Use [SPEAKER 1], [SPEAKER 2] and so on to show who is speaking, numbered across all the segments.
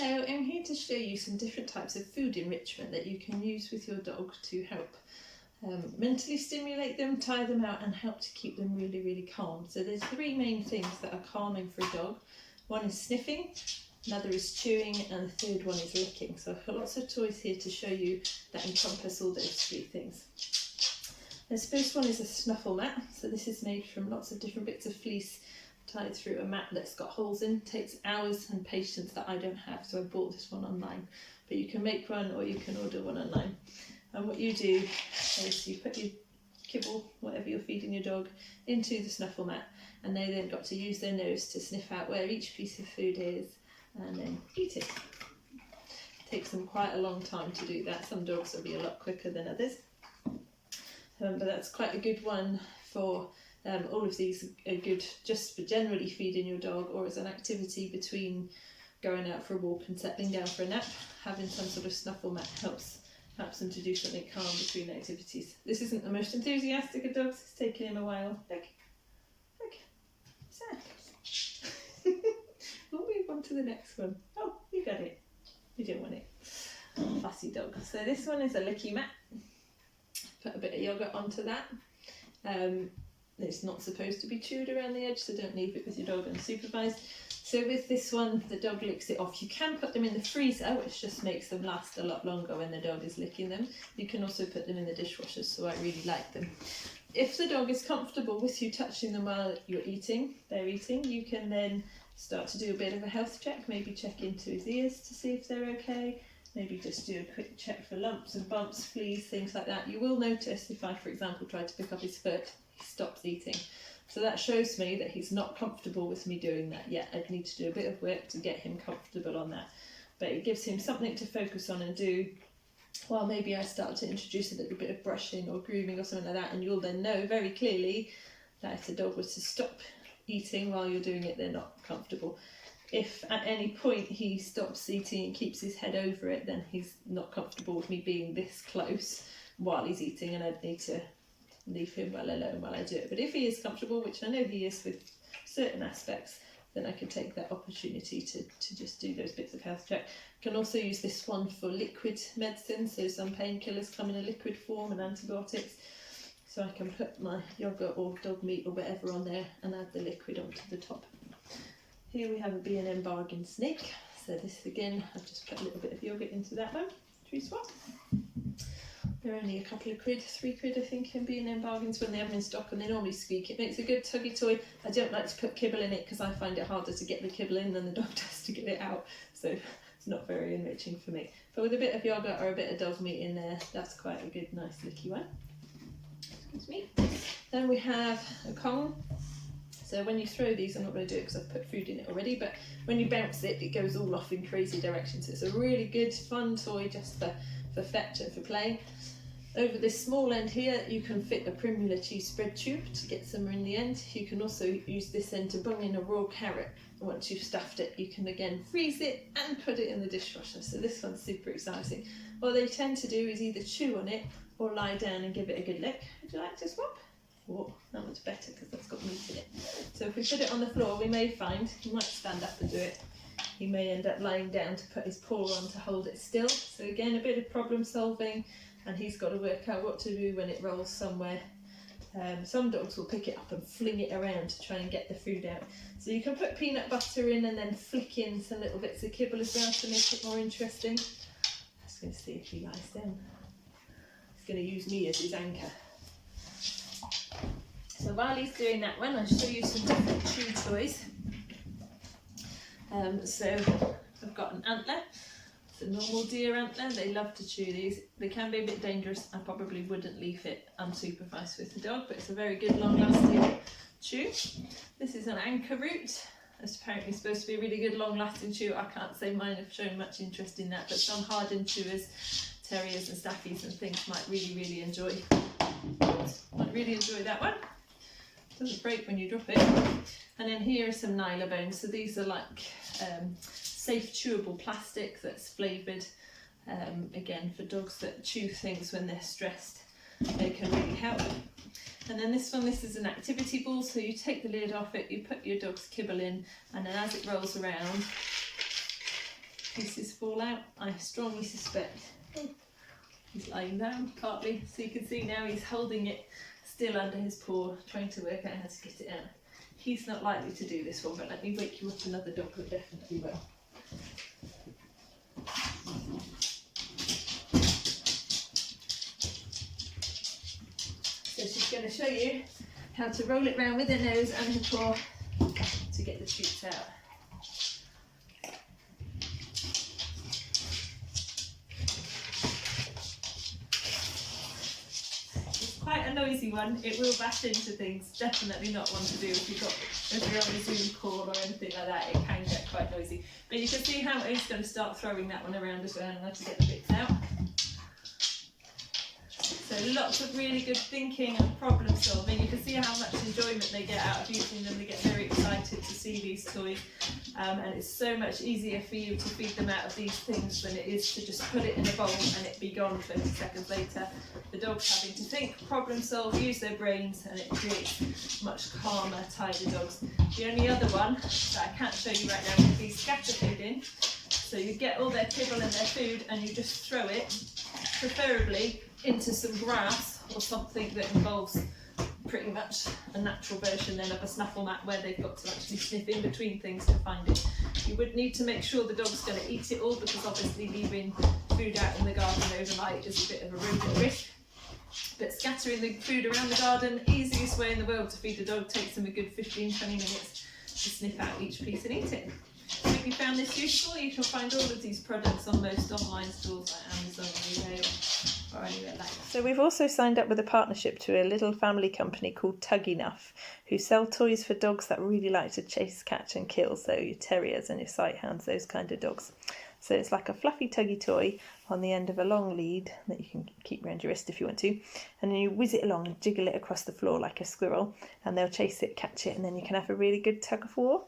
[SPEAKER 1] Hello, I'm here to show you some different types of food enrichment that you can use with your dog to help mentally stimulate them, tire them out and help to keep them really calm. So there's three main things that are calming for a dog. One is sniffing, another is chewing and the third one is licking. So I've got lots of toys here to show you that encompass all those three things. This first one is a snuffle mat. So this is made from lots of different bits of fleece tied through a mat that's got holes in. It takes hours and patience that I don't have, so I bought this one online. But you can make one or you can order one online. And what you do is you put your kibble, whatever you're feeding your dog, into the snuffle mat, and they then got to use their nose to sniff out where each piece of food is and then eat it. It takes them quite a long time to do that. Some dogs will be a lot quicker than others. But that's quite a good one for all of these are good just for generally feeding your dog or as an activity between going out for a walk and settling down for a nap. Having some sort of snuffle mat helps them to do something calm between activities. This isn't the most enthusiastic of dogs, it's taken him a while. Look. So, we'll move on to the next one. Oh, you got it. You didn't want it. Fussy dog. So this one is a licky mat. Put a bit of yogurt onto that. It's not supposed to be chewed around the edge, so don't leave it with your dog unsupervised. So with this one, the dog licks it off. You can put them in the freezer, which just makes them last a lot longer when the dog is licking them. You can also put them in the dishwasher, so I really like them. If the dog is comfortable with you touching them while they're eating, you can then start to do a bit of a health check, maybe check into his ears to see if they're okay. Maybe just do a quick check for lumps and bumps, fleas, things like that. You will notice if I, for example, try to pick up his foot, he stops eating. So that shows me that he's not comfortable with me doing that yet. I'd need to do a bit of work to get him comfortable on that. But it gives him something to focus on and do while maybe I start to introduce a little bit of brushing or grooming or something like that, and you'll then know very clearly that if the dog was to stop eating while you're doing it, they're not comfortable. If at any point he stops eating and keeps his head over it, then he's not comfortable with me being this close while he's eating, and I'd need to leave him well alone while I do it. But if he is comfortable, which I know he is with certain aspects, then I can take that opportunity to just do those bits of health check. I can also use this one for liquid medicine, so some painkillers come in a liquid form and antibiotics. So I can put my yogurt or dog meat or whatever on there and add the liquid onto the top. Here we have a B&M bargain snake. So this again, I've just put a little bit of yogurt into that one. Should we swap? They're only a couple of quid, £3 I think in B&M bargains when they have them in stock, and they normally squeak. It makes a good tuggy toy. I don't like to put kibble in it because I find it harder to get the kibble in than the dog does to get it out. So it's not very enriching for me. But with a bit of yogurt or a bit of dog meat in there, that's quite a good, nice licky one. Excuse me. Then we have a Kong. So when you throw these, I'm not going to do it because I've put food in it already, but when you bounce it, it goes all off in crazy directions. So it's a really good, fun toy just for fetch and for play. Over this small end here, you can fit a Primula cheese spread tube to get somewhere in the end. You can also use this end to bung in a raw carrot. And once you've stuffed it, you can again freeze it and put it in the dishwasher. So this one's super exciting. What they tend to do is either chew on it or lie down and give it a good lick. Would you like to swap? Oh, that one's better because that's got meat in it. So if we put it on the floor, we may find, he might stand up and do it. He may end up lying down to put his paw on to hold it still. So again, a bit of problem solving, and he's got to work out what to do when it rolls somewhere. Some dogs will pick it up and fling it around to try and get the food out. So you can put peanut butter in and then flick in some little bits of kibble as well to make it more interesting. I'm just going to see if he lies down. He's going to use me as his anchor. So while he's doing that one, I'll show you some different chew toys. So I've got an antler. It's a normal deer antler. They love to chew these. They can be a bit dangerous. I probably wouldn't leave it unsupervised with the dog, but it's a very good long-lasting chew. This is an anchor root. It's apparently supposed to be a really good long-lasting chew. I can't say mine have shown much interest in that, but some hardened chewers, terriers and staffies and things might really enjoy that one. Doesn't break when you drop it. And then here are some nyla bones. So these are like safe chewable plastic that's flavoured. Again, for dogs that chew things when they're stressed, they can really help. And then this one, this is an activity ball. So you take the lid off it, you put your dog's kibble in, and then as it rolls around, pieces fall out. I strongly suspect he's lying down partly, so you can see now he's holding it still under his paw, trying to work out how to get it out. He's not likely to do this one, but let me wake you up another dog that definitely will. So she's going to show you how to roll it round with her nose and her paw to get the treats out. It's quite a noisy one. It will bash into things. Definitely not one to do if you're on a Zoom call or anything like that. It can get quite noisy. But you can see how he's going to start throwing that one around as well, and how to get the bits out. So lots of really good thinking and problem solving. You can see how much enjoyment they get out of using them. They get very excited to see these toys, and it's so much easier for you to feed them out of these things than it is to just put it in a bowl and it be gone 20 seconds later. The dog's having to think, problem solve, use their brains, and it creates much calmer, tighter dogs. The only other one that I can't show you right now is these scatter feeding. So you get all their kibble and their food and you just throw it, preferably into some grass or something that involves pretty much a natural version then of a snaffle mat where they've got to actually sniff in between things to find it. You would need to make sure the dog's going to eat it all, because obviously leaving food out in the garden overnight is a bit of a rodent risk. But scattering the food around the garden, easiest way in the world to feed a dog, takes them a good 15-20 minutes to sniff out each piece and eat it. If you found this useful, you can find all of these products on most online stores like Amazon or eBay or anywhere like that. So we've also signed up with a partnership to a little family company called Tug Enough, who sell toys for dogs that really like to chase, catch and kill, so your terriers and your sighthounds, those kind of dogs. So it's like a fluffy tuggy toy on the end of a long lead that you can keep around your wrist if you want to, and then you whiz it along and jiggle it across the floor like a squirrel, and they'll chase it, catch it, and then you can have a really good tug of war.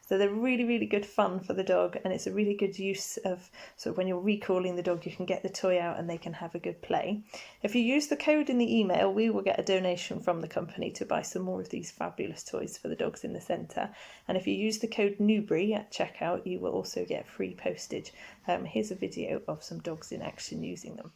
[SPEAKER 1] So they're really, really good fun for the dog, and it's a really good use of, so when you're recalling the dog, you can get the toy out and they can have a good play. If you use the code in the email, we will get a donation from the company to buy some more of these fabulous toys for the dogs in the centre. And if you use the code Newbury at checkout, you will also get free postage. Here's a video of some dogs in action using them.